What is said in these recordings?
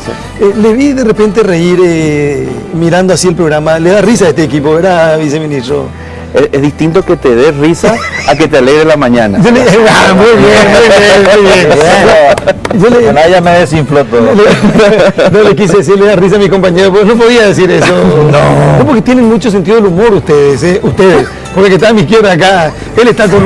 experiencia. Le vi de repente reír mirando así el programa. Le da risa a este equipo, ¿verdad, viceministro? Es distinto que te dé risa a que te alegre la mañana. Muy bien, muy bien. Bueno, ella me desinfló todo. No le quise decir, le da risa a mi compañero, porque no podía decir eso. No, porque tienen mucho sentido del humor ustedes, ustedes. Porque que está a mi izquierda acá, él está con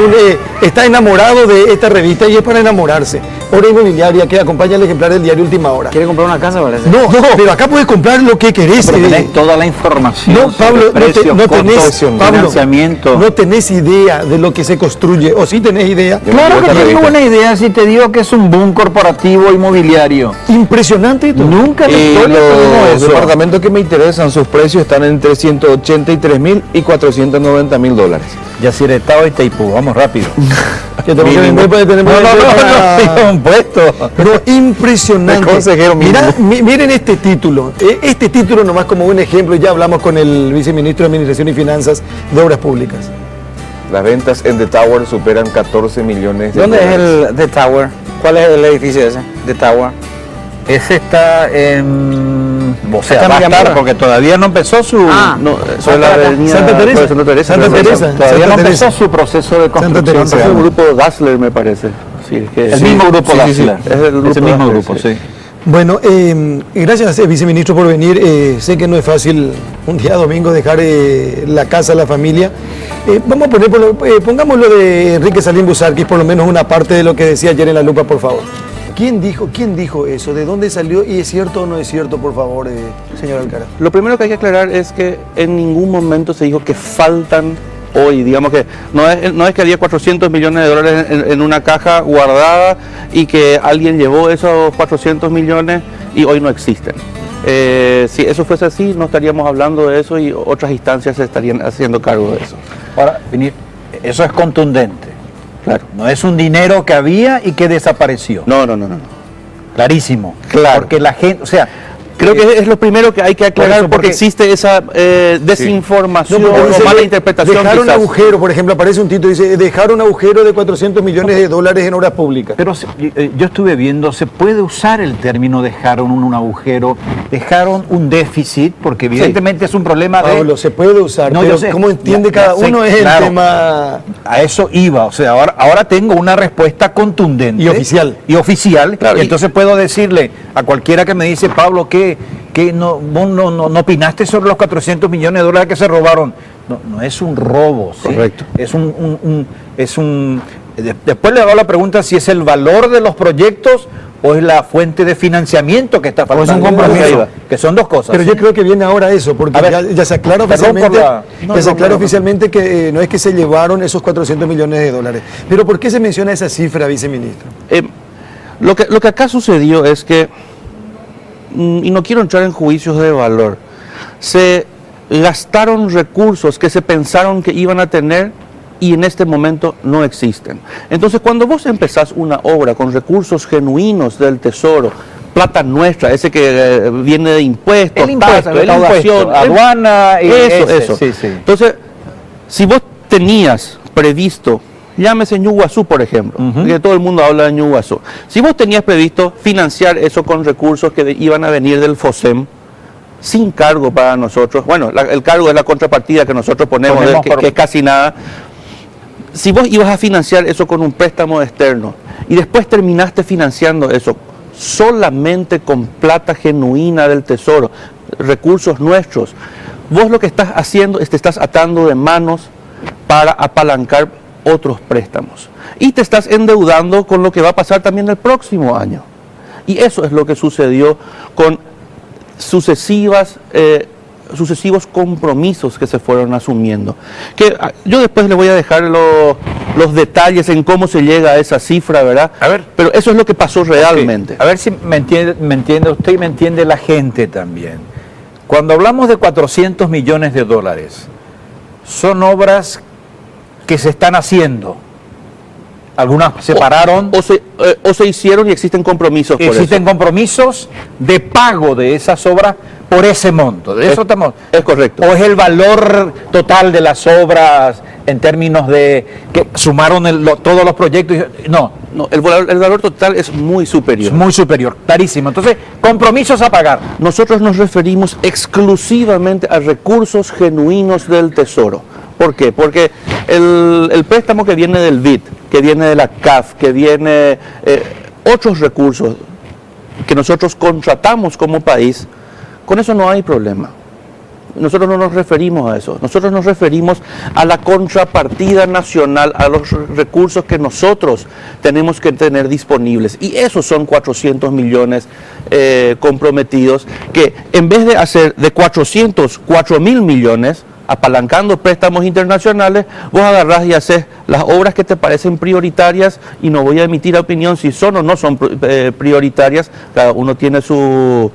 está enamorado de esta revista y es para enamorarse. Hora Inmobiliaria, que acompaña el ejemplar del diario Última Hora. ¿Quiere comprar una casa, parece? No, pero acá puedes comprar lo que querés. Pero tenés toda la información. No, Pablo, precios, no tenés, costos, Pablo, financiamiento. no tenés idea de lo que se construye, o sí tenés idea. Claro que tengo una idea si te digo que es un boom corporativo inmobiliario. Impresionante esto. Nunca en la historia tuvimos Los eso. departamentos que me interesan, sus precios están entre 183.000 y 490.000 dólares. Yacyretá y Taipú, vamos rápido. Que tenemos que vender para tener un puesto. Pero impresionante. El consejero mínimo. Miren este título. Este título nomás como un ejemplo, ya hablamos con el viceministro de Administración y Finanzas de Obras Públicas. Las ventas en The Tower superan 14 millones de ¿Dónde dólares. es el The Tower? ¿Cuál es el edificio ese? The Tower. Ese está en... O sea, Acá va a en estar, Villamar. porque todavía no empezó su... No, sobre la avenida Santa Teresa. por Santa Teresa. Santa Teresa. Todavía Santa no Teresa. empezó su proceso de construcción. Teresa. Es el real. grupo Dassler, me parece. Sí, es que El mismo grupo sí, Dassler. es el grupo Ese mismo Dassler, grupo, sí. Bueno, gracias viceministro por venir. Sé que no es fácil un día domingo dejar la casa, la familia. Vamos a poner, pongamos lo de Enrique Salín Busarquis, por lo menos una parte de lo que decía ayer en La Lupa, por favor. ¿Quién dijo eso? ¿De dónde salió? ¿Y es cierto o no es cierto, por favor, señor Alcaraz? Lo primero que hay que aclarar es que en ningún momento se dijo que faltan hoy, digamos que no es que había 400 millones de dólares en una caja guardada y que alguien llevó esos 400 millones y hoy no existen. Si eso fuese así, no estaríamos hablando de eso y otras instancias se estarían haciendo cargo de eso. Ahora, eso es contundente. Claro. No es un dinero que había y que desapareció. No. Clarísimo. Claro. Porque la gente, o sea, Creo que es lo primero que hay que aclarar, Por eso, porque porque existe esa desinformación No, porque o dice, mala interpretación. dejaron un quizás. agujero, por ejemplo, aparece un título, dice, dejaron un agujero de 400 millones de dólares en obras públicas. pero yo estuve viendo, se puede usar el término dejaron un agujero, dejaron un déficit, porque evidentemente es un problema de... Pablo, se puede usar, No, pero yo sé. cómo entiende Ya cada sé, uno es claro. el tema... A eso iba, o sea, ahora tengo una respuesta contundente. Y oficial. Y oficial, Claro, y entonces puedo decirle a cualquiera que me dice, Pablo, que vos no opinaste sobre los 400 millones de dólares que se robaron. No es un robo, ¿sí? Correcto. Después le hago la pregunta si es el valor de los proyectos o es la fuente de financiamiento que está faltando. es un compromiso. Que son dos cosas. Pero ¿sí? yo creo que viene ahora eso, porque A ver, ya se aclara perdón por oficialmente, la- ya se aclara oficialmente que no es que se llevaron esos 400 millones de dólares. Pero ¿por qué se menciona esa cifra, viceministro? Lo que acá sucedió es que, y no quiero entrar en juicios de valor, se gastaron recursos que se pensaron que iban a tener y en este momento no existen. Entonces, cuando vos empezás una obra con recursos genuinos del Tesoro, plata nuestra, ese que viene de impuestos, El impuesto, tasas, el recaudación, impuesto, aduana y eso. Sí, sí. Entonces, si vos tenías previsto, llámese Ñuguazú, por ejemplo, que todo el mundo habla de Ñuguazú. Si vos tenías previsto financiar eso con recursos que iban a venir del FOSEM, sin cargo para nosotros, bueno, el cargo es la contrapartida que nosotros ponemos que es casi nada. Si vos ibas a financiar eso con un préstamo externo y después terminaste financiando eso solamente con plata genuina del Tesoro, recursos nuestros, vos lo que estás haciendo es te estás atando de manos para apalancar otros préstamos y te estás endeudando con lo que va a pasar también el próximo año. Y eso es lo que sucedió con sucesivos compromisos que se fueron asumiendo. Que yo después le voy a dejar los detalles en cómo se llega a esa cifra, ¿verdad? A ver. Pero eso es lo que pasó realmente. Okay. A ver si me entiende usted y me entiende la gente también. Cuando hablamos de 400 millones de dólares, son obras que se están haciendo. Algunas se pararon. O se hicieron y existen compromisos por Existen eso. compromisos de pago de esas obras por ese monto. De eso estamos. Es correcto. ¿O es el valor total de las obras en términos de que sumaron todos los proyectos? No, No, el valor total es muy superior. Es muy superior, clarísimo. Entonces, compromisos a pagar. Nosotros nos referimos exclusivamente a recursos genuinos del Tesoro. ¿Por qué? Porque el préstamo que viene del BID, que viene de la CAF, que viene otros recursos que nosotros contratamos como país, con eso no hay problema. Nosotros no nos referimos a eso, nosotros nos referimos a la contrapartida nacional, a los recursos que nosotros tenemos que tener disponibles. Y esos son 400 millones comprometidos, que en vez de hacer de 400, 4.000 millones, apalancando préstamos internacionales, vos agarrás y haces las obras que te parecen prioritarias, y no voy a emitir opinión si son o no son prioritarias, cada uno tiene su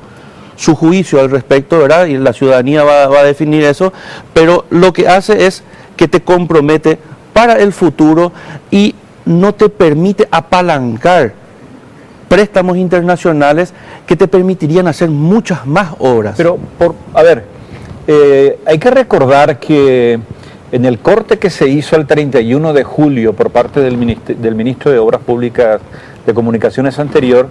juicio al respecto, ¿verdad? Y la ciudadanía va a definir eso, pero lo que hace es que te compromete para el futuro y no te permite apalancar préstamos internacionales que te permitirían hacer muchas más obras. Pero, hay que recordar que en el corte que se hizo el 31 de julio por parte del ministro de Obras Públicas de Comunicaciones anterior,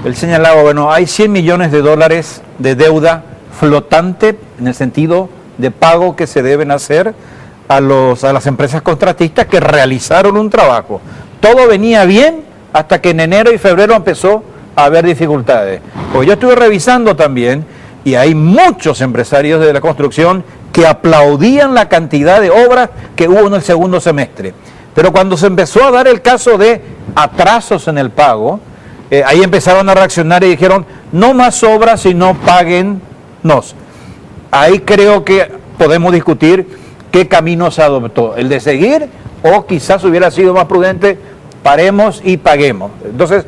él señalaba, bueno, hay 100 millones de dólares de deuda flotante en el sentido de pago que se deben hacer a las empresas contratistas que realizaron un trabajo. Todo venía bien hasta que en enero y febrero empezó a haber dificultades. Pues yo estuve revisando también y hay muchos empresarios de la construcción que aplaudían la cantidad de obras que hubo en el segundo semestre. Pero cuando se empezó a dar el caso de atrasos en el pago, ahí empezaron a reaccionar y dijeron, no más obras y no páguennos. Ahí creo que podemos discutir qué camino se adoptó, el de seguir o quizás hubiera sido más prudente, paremos y paguemos. Entonces,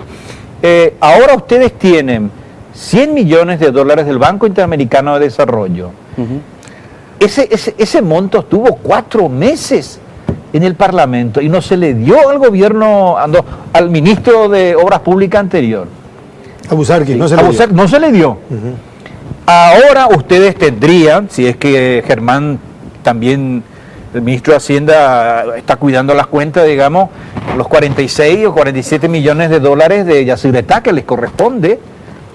ahora ustedes tienen 100 millones de dólares del Banco Interamericano de Desarrollo. Uh-huh. Ese monto estuvo 4 meses en el Parlamento y no se le dio al gobierno, al ministro de Obras Públicas anterior. A Busarqui, sí, no se le dio. No se le dio. Uh-huh. Ahora ustedes tendrían, si es que Germán también, el ministro de Hacienda, está cuidando las cuentas, digamos, los 46 o 47 millones de dólares de Yacyretá que les corresponde,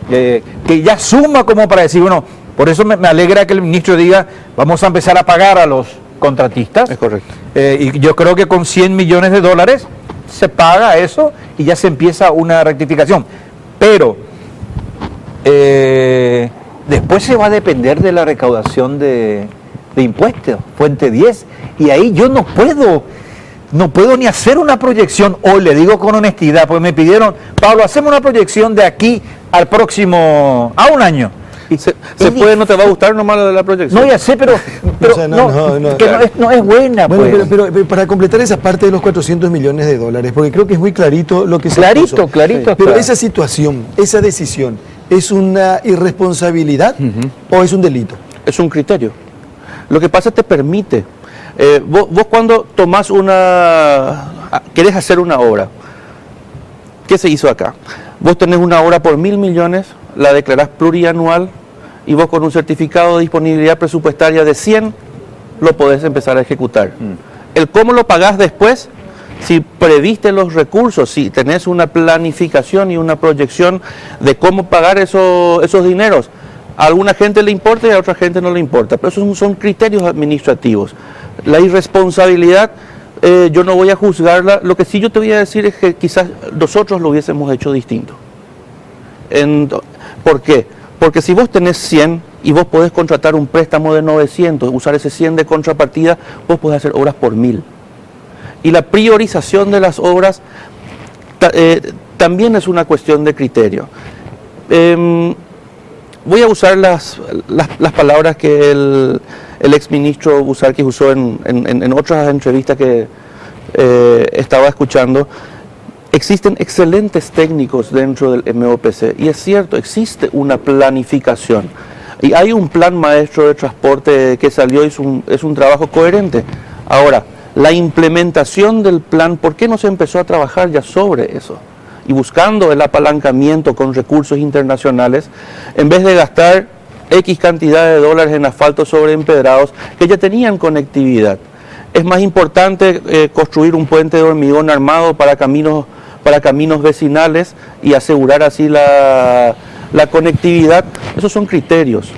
que ya suma como para decir, bueno, por eso me alegra que el ministro diga, vamos a empezar a pagar a los contratistas. Es correcto. Y yo creo que con 100 millones de dólares se paga eso y ya se empieza una rectificación. Pero después se va a depender de la recaudación de impuestos, fuente 10, y ahí yo no puedo ni hacer una proyección. Hoy le digo con honestidad, porque me pidieron, Pablo, hacemos una proyección de aquí al próximo, a un año. Se puede, no te va a gustar nomás lo de la proyección. No, ya sé, pero o sea, no es buena. Bueno, pues. pero para completar esa parte de los 400 millones de dólares, porque creo que es muy clarito lo que se puso. Clarito. Sí. Pero esa situación, esa decisión, ¿es una irresponsabilidad o es un delito? Es un criterio. Lo que pasa te permite. Vos cuando tomás querés hacer una obra, ¿qué se hizo acá? Vos tenés una obra por 1.000 millones, la declarás plurianual y vos con un certificado de disponibilidad presupuestaria de 100 lo podés empezar a ejecutar. El cómo lo pagás después, si previste los recursos, si tenés una planificación y una proyección de cómo pagar esos dineros, a alguna gente le importa y a otra gente no le importa, pero esos son criterios administrativos. La irresponsabilidad, yo no voy a juzgarla, lo que sí yo te voy a decir es que quizás nosotros lo hubiésemos hecho distinto. ¿Por qué? Porque si vos tenés 100 y vos podés contratar un préstamo de 900, usar ese 100 de contrapartida, vos podés hacer obras por 1.000. Y la priorización de las obras también es una cuestión de criterio. Voy a usar las palabras que el exministro Busarqui usó en otras entrevistas que estaba escuchando. Existen excelentes técnicos dentro del MOPC y es cierto, existe una planificación y hay un plan maestro de transporte que salió y es un trabajo coherente. Ahora, la implementación del plan, ¿por qué no se empezó a trabajar ya sobre eso? Y buscando el apalancamiento con recursos internacionales, en vez de gastar X cantidad de dólares en asfalto sobre empedrados que ya tenían conectividad. Es más importante construir un puente de hormigón armado para caminos para caminos vecinales y asegurar así la conectividad. Esos son criterios.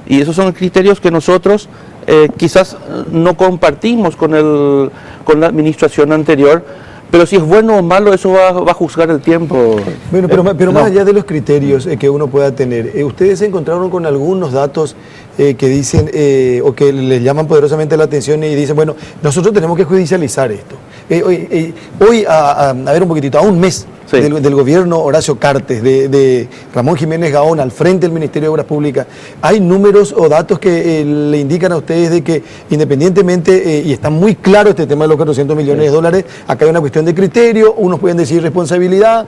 Y esos son criterios que nosotros quizás no compartimos con la administración anterior, pero si es bueno o malo, eso va a juzgar el tiempo. Bueno, pero más allá de los criterios que uno pueda tener, ¿ustedes se encontraron con algunos datos que dicen o que les llaman poderosamente la atención y dicen, bueno, nosotros tenemos que judicializar esto? Hoy a ver un poquitito, a un mes sí, del gobierno Horacio Cartes, de Ramón Jiménez Gaón al frente del Ministerio de Obras Públicas, ¿hay números o datos que le indican a ustedes de que independientemente, y está muy claro este tema de los 400 millones de dólares, acá hay una cuestión de criterio, unos pueden decir responsabilidad,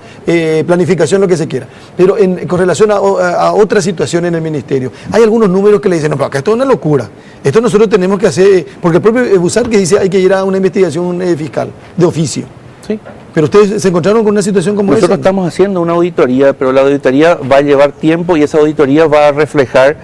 planificación, lo que se quiera, pero con relación a otra situación en el Ministerio, hay algunos números que le dicen, no, pero acá esto es una locura, esto nosotros tenemos que hacer, porque el propio Busar que dice hay que ir a una investigación fiscal de oficio. Sí. Pero ustedes se encontraron con una situación como esa. Nosotros estamos haciendo una auditoría, pero la auditoría va a llevar tiempo y esa auditoría va a reflejar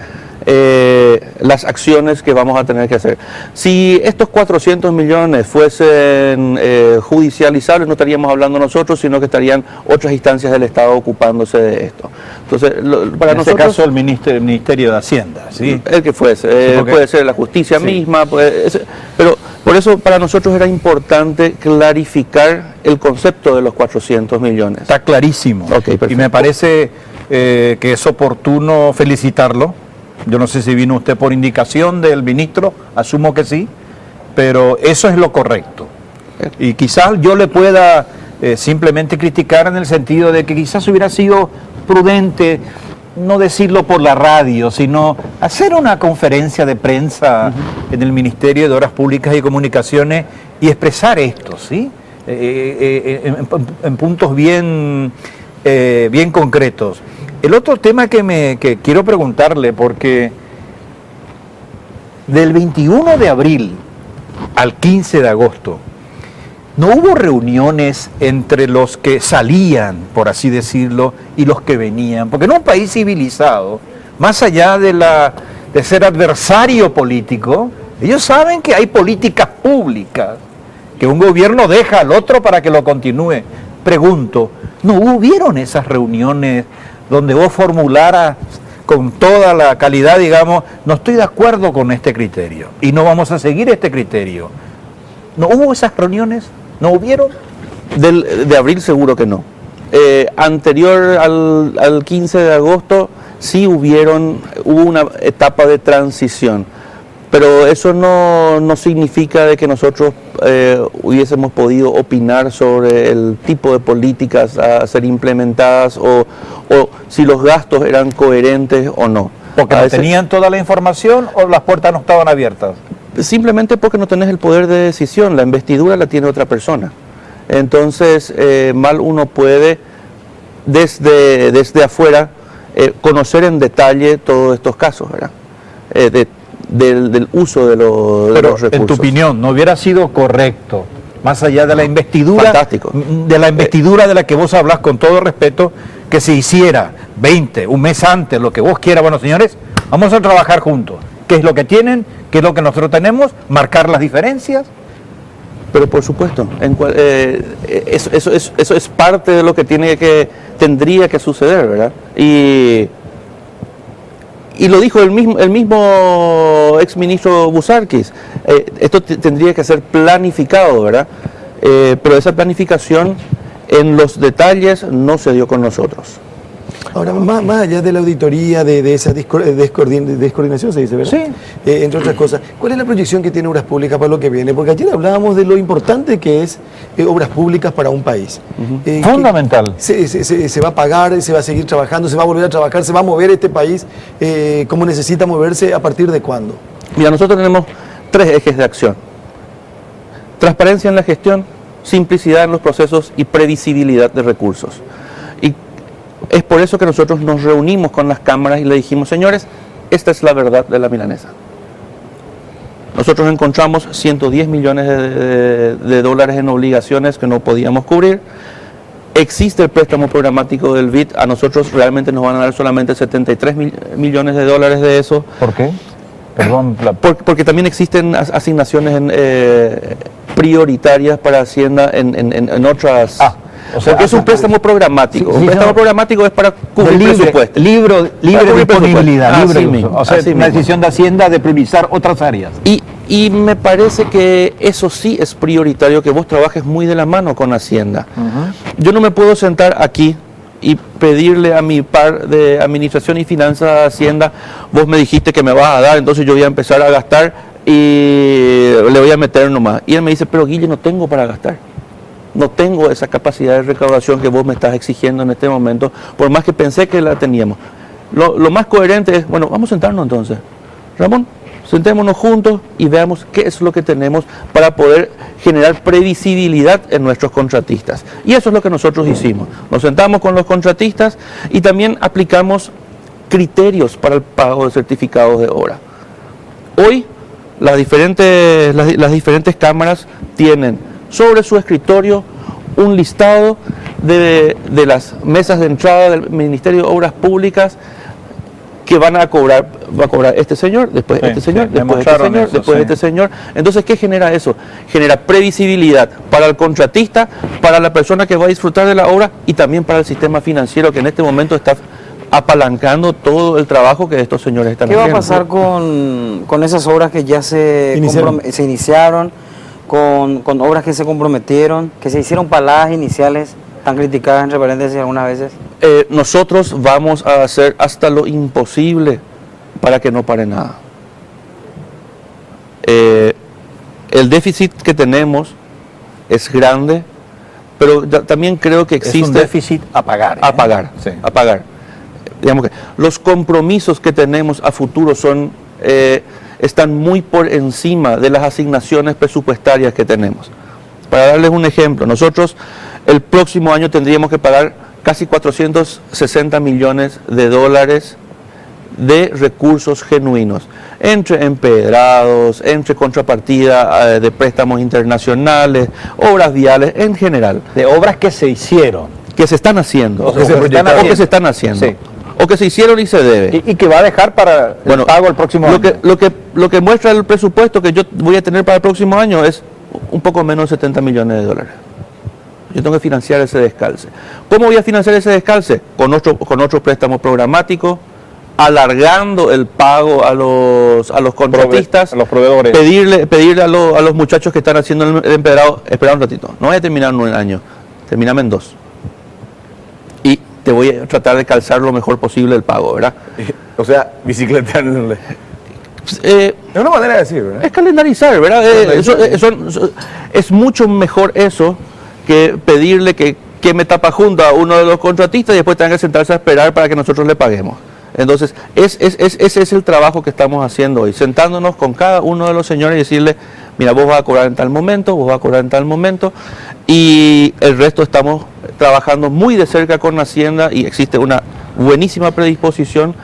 las acciones que vamos a tener que hacer. Si estos 400 millones fuesen judicializables, no estaríamos hablando nosotros, sino que estarían otras instancias del Estado ocupándose de esto. Entonces, para en nosotros, este caso el Ministerio de Hacienda, ¿sí? El que fuese, Sí, porque, puede ser la justicia sí, misma, pero por eso para nosotros era importante clarificar el concepto de los 400 millones. está clarísimo. Ok, perfecto. Y me parece que es oportuno felicitarlo. Yo no sé si vino usted por indicación del ministro, asumo que sí, pero eso es lo correcto. Y quizás yo le pueda simplemente criticar en el sentido de que quizás hubiera sido prudente no decirlo por la radio, sino hacer una conferencia de prensa en el Ministerio de Obras Públicas y Comunicaciones y expresar esto, ¿sí? En puntos bien concretos. El otro tema que quiero preguntarle, porque del 21 de abril al 15 de agosto, ¿no hubo reuniones entre los que salían, por así decirlo, y los que venían? Porque en un país civilizado, más allá de ser adversario político, ellos saben que hay políticas públicas, que un gobierno deja al otro para que lo continúe. Pregunto, ¿no hubieron esas reuniones donde vos formularas con toda la calidad, digamos, no estoy de acuerdo con este criterio y no vamos a seguir este criterio? ¿No hubo esas reuniones? ¿No hubieron? De abril seguro que no. Anterior al 15 de agosto sí hubo una etapa de transición, pero eso no significa de que nosotros hubiésemos podido opinar sobre el tipo de políticas a ser implementadas o si los gastos eran coherentes o no. ¿Porque no tenían toda la información o las puertas no estaban abiertas? Simplemente porque no tenés el poder de decisión, la investidura la tiene otra persona. Entonces, mal uno puede desde afuera conocer en detalle todos estos casos, ¿verdad? Del uso de los recursos. En tu opinión, ¿no hubiera sido correcto, más allá de la investidura, Fantástico, de la investidura de la que vos hablas con todo respeto, que se hiciera un mes antes, lo que vos quieras? Bueno, señores, vamos a trabajar juntos. ¿Qué es lo que tienen? ¿Qué es lo que nosotros tenemos? ¿Marcar las diferencias? Pero por supuesto, eso es parte de lo que tendría que suceder, ¿verdad? Y lo dijo el mismo exministro Busarquis, esto tendría que ser planificado, ¿verdad? Pero esa planificación en los detalles no se dio con nosotros. Ahora, más allá de la auditoría, de esa descoordinación, se dice, ¿verdad? Sí. Entre otras cosas, ¿cuál es la proyección que tiene Obras Públicas para lo que viene? Porque ayer hablábamos de lo importante que es Obras Públicas para un país. Fundamental. Se va a pagar, se va a seguir trabajando, se va a volver a trabajar, se va a mover este país como necesita moverse, ¿a partir de cuándo? Mira, nosotros tenemos 3 ejes de acción. Transparencia en la gestión, simplicidad en los procesos y previsibilidad de recursos. Y es por eso que nosotros nos reunimos con las cámaras y le dijimos, señores, esta es la verdad de la milanesa. Nosotros encontramos 110 millones de dólares en obligaciones que no podíamos cubrir. Existe el préstamo programático del BID, a nosotros realmente nos van a dar solamente 73 millones de dólares de eso. ¿Por qué? Perdón. Porque también existen asignaciones prioritarias para Hacienda en otras... O sea, porque es un préstamo programático. Sí, Un sí, préstamo no. programático es para cubrir presupuesto. Libre Para cubrir disponibilidad, presupuesto. libre Así uso. mismo, O sea, así una mismo. decisión de Hacienda de priorizar otras áreas. Y me parece que eso sí es prioritario, que vos trabajes muy de la mano con Hacienda. Yo no me puedo sentar aquí y pedirle a mi par de Administración y Finanzas de Hacienda, vos me dijiste que me vas a dar, entonces yo voy a empezar a gastar y le voy a meter nomás. Y él me dice, pero Guille, no tengo para gastar. No tengo esa capacidad de recaudación que vos me estás exigiendo en este momento, por más que pensé que la teníamos. Lo más coherente es, bueno, vamos a sentarnos entonces. Ramón, sentémonos juntos y veamos qué es lo que tenemos para poder generar previsibilidad en nuestros contratistas. Y eso es lo que nosotros hicimos. Nos sentamos con los contratistas y también aplicamos criterios para el pago de certificados de obra. Hoy las diferentes cámaras tienen sobre su escritorio un listado de las mesas de entrada del Ministerio de Obras Públicas que va a cobrar este señor, después Sí, este señor, sí, después este demostraron señor, eso, después sí. este señor. Entonces, ¿qué genera eso? Genera previsibilidad para el contratista, para la persona que va a disfrutar de la obra y también para el sistema financiero que en este momento está apalancando todo el trabajo que estos señores están ¿Qué va a haciendo. pasar con esas obras que ya se iniciaron, con obras que se comprometieron, que se hicieron paladas iniciales, tan criticadas entre paréntesis algunas veces? Nosotros vamos a hacer hasta lo imposible para que no pare nada. El déficit que tenemos es grande, pero también creo que existe Es un déficit a pagar. a pagar, Sí. a pagar. Digamos que los compromisos que tenemos a futuro están muy por encima de las asignaciones presupuestarias que tenemos. Para darles un ejemplo, nosotros el próximo año tendríamos que pagar casi 460 millones de dólares de recursos genuinos, entre empedrados, entre contrapartida de préstamos internacionales, obras viales en general, De obras que se hicieron. que se están haciendo, O que se están haciendo. Sí. Sí. O que se hicieron y se debe. Y que va a dejar para el pago el próximo año. Lo que muestra el presupuesto que yo voy a tener para el próximo año es un poco menos de 70 millones de dólares. Yo tengo que financiar ese descalce. ¿Cómo voy a financiar ese descalce? Con otro préstamo programático, alargando el pago a los contratistas, a los proveedores. pedirle a los muchachos que están haciendo el empedrado, espera un ratito, no voy a terminar en un año, terminame en 2. Y te voy a tratar de calzar lo mejor posible el pago, ¿verdad? O sea, bicicletearle. Es una manera de decir, ¿verdad? Es calendarizar, ¿verdad? Es mucho mejor eso que pedirle que me tapa junto a uno de los contratistas y después tenga que sentarse a esperar para que nosotros le paguemos. Entonces, ese es el trabajo que estamos haciendo hoy, sentándonos con cada uno de los señores y decirle, mira, vos vas a cobrar en tal momento, vos vas a cobrar en tal momento, y el resto estamos trabajando muy de cerca con Hacienda y existe una buenísima predisposición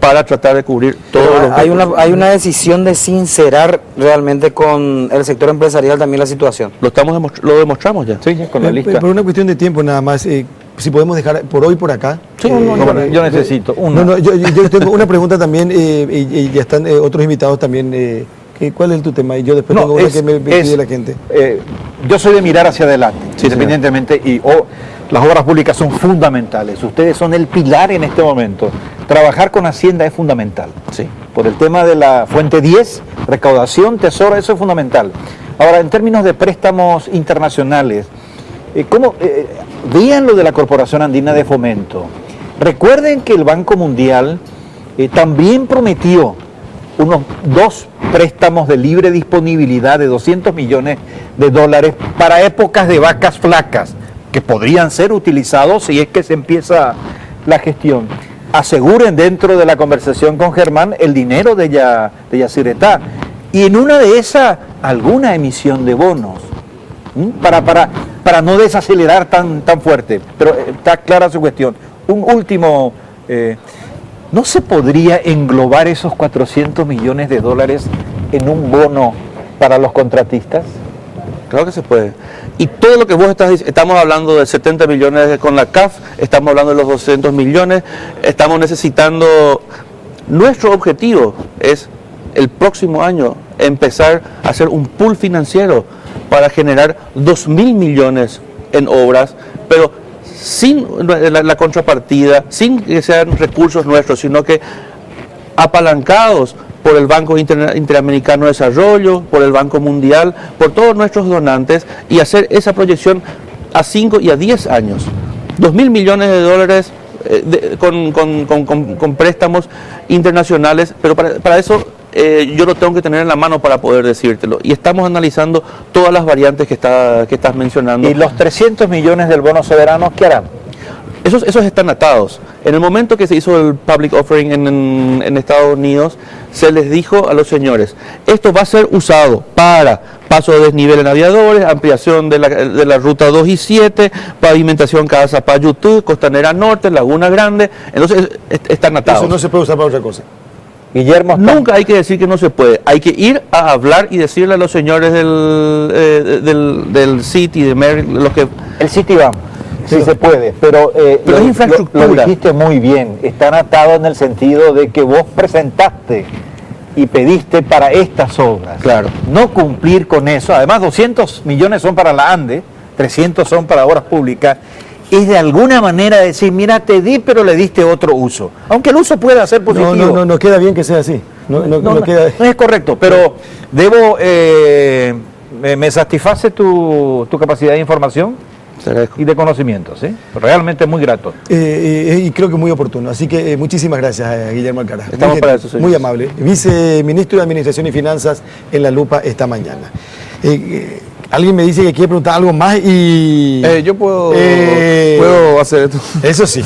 para tratar de cubrir todos los gastos. Hay una decisión de sincerar realmente con el sector empresarial también la situación. Lo demostramos ya. Sí, con la lista. Por una cuestión de tiempo nada más, si podemos dejar por hoy por acá. Sí, Yo necesito una. No, yo tengo una pregunta también, y ya están otros invitados también. ¿Cuál es tu tema? Y yo después tengo una que me pide la gente. Yo soy de mirar hacia adelante, Sí, independientemente, y las obras públicas son fundamentales. Ustedes son el pilar en este momento. Trabajar con Hacienda es fundamental. Sí. Por el tema de la fuente 10, recaudación, tesoro, eso es fundamental. Ahora, en términos de préstamos internacionales, ¿cómo vean lo de la Corporación Andina de Fomento? Recuerden que el Banco Mundial también prometió unos 2 préstamos de libre disponibilidad de 200 millones de dólares para épocas de vacas flacas, que podrían ser utilizados si es que se empieza la gestión. Aseguren dentro de la conversación con Germán el dinero de Yacyretá, y en una de esas alguna emisión de bonos, para no desacelerar tan fuerte. Pero está clara su cuestión. Un último, ¿no se podría englobar esos 400 millones de dólares en un bono para los contratistas? Claro que se puede. Y todo lo que vos estás diciendo, estamos hablando de 70 millones con la CAF, estamos hablando de los 200 millones, estamos necesitando, nuestro objetivo es el próximo año empezar a hacer un pool financiero para generar 2.000 millones en obras pero sin la contrapartida, sin que sean recursos nuestros, sino que apalancados por el Banco Interamericano de Desarrollo, por el Banco Mundial, por todos nuestros donantes, y hacer esa proyección a 5 y a 10 años. 2.000 millones de dólares con préstamos internacionales, pero para eso yo lo tengo que tener en la mano para poder decírtelo. Y estamos analizando todas las variantes que estás mencionando. ¿Y los 300 millones del bono soberano qué harán? Esos están atados. En el momento que se hizo el public offering en Estados Unidos, se les dijo a los señores, esto va a ser usado para paso de desnivel en aviadores, ampliación de la ruta 2 y 7, pavimentación Casa-Payutú, Costanera Norte, Laguna Grande. Entonces están atados. Eso no se puede usar para otra cosa. Guillermo, nunca hay que decir que no se puede. Hay que ir a hablar y decirle a los señores del City, de Maryland, los que... El City vamos. Sí se puede, pero es infraestructura. Lo dijiste muy bien, están atados en el sentido de que vos presentaste y pediste para estas obras. Claro. No cumplir con eso, además 200 millones son para la ANDE, 300 son para obras públicas, es de alguna manera decir, mira, te di, pero le diste otro uso. Aunque el uso pueda ser positivo. No queda bien que sea así. No es correcto, pero debo, me satisface tu capacidad de información y de conocimiento, ¿sí? Realmente muy grato. Y creo que muy oportuno. Así que muchísimas gracias, Guillermo Alcaraz. Estamos para eso, señor. Muy amable. Viceministro de Administración y Finanzas en La Lupa esta mañana. Alguien me dice que quiere preguntar algo más y... Yo puedo hacer esto. Eso sí.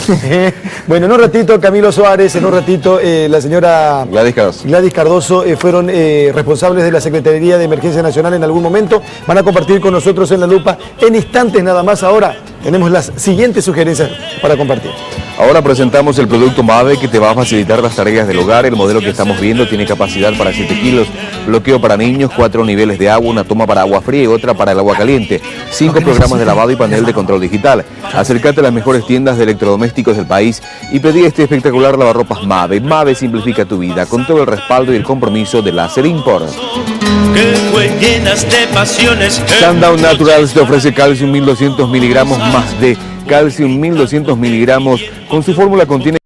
Bueno, en un ratito Camilo Suárez, en un ratito la señora Gladys Cardoso fueron responsables de la Secretaría de Emergencia Nacional en algún momento. Van a compartir con nosotros en La Lupa en instantes nada más. Ahora tenemos las siguientes sugerencias para compartir. Ahora presentamos el producto MAVE que te va a facilitar las tareas del hogar. El modelo que estamos viendo tiene capacidad para 7 kilos, bloqueo para niños, 4 niveles de agua, una toma para agua fría y otra para el agua caliente, 5 programas de lavado y panel de control digital. Acércate a las mejores tiendas de electrodomésticos del país y pedí este espectacular lavarropas MAVE. MAVE simplifica tu vida con todo el respaldo y el compromiso de Láser Import. Sundown Naturals te ofrece calcio 1200 miligramos más de calcio 1200 miligramos. Con su fórmula contiene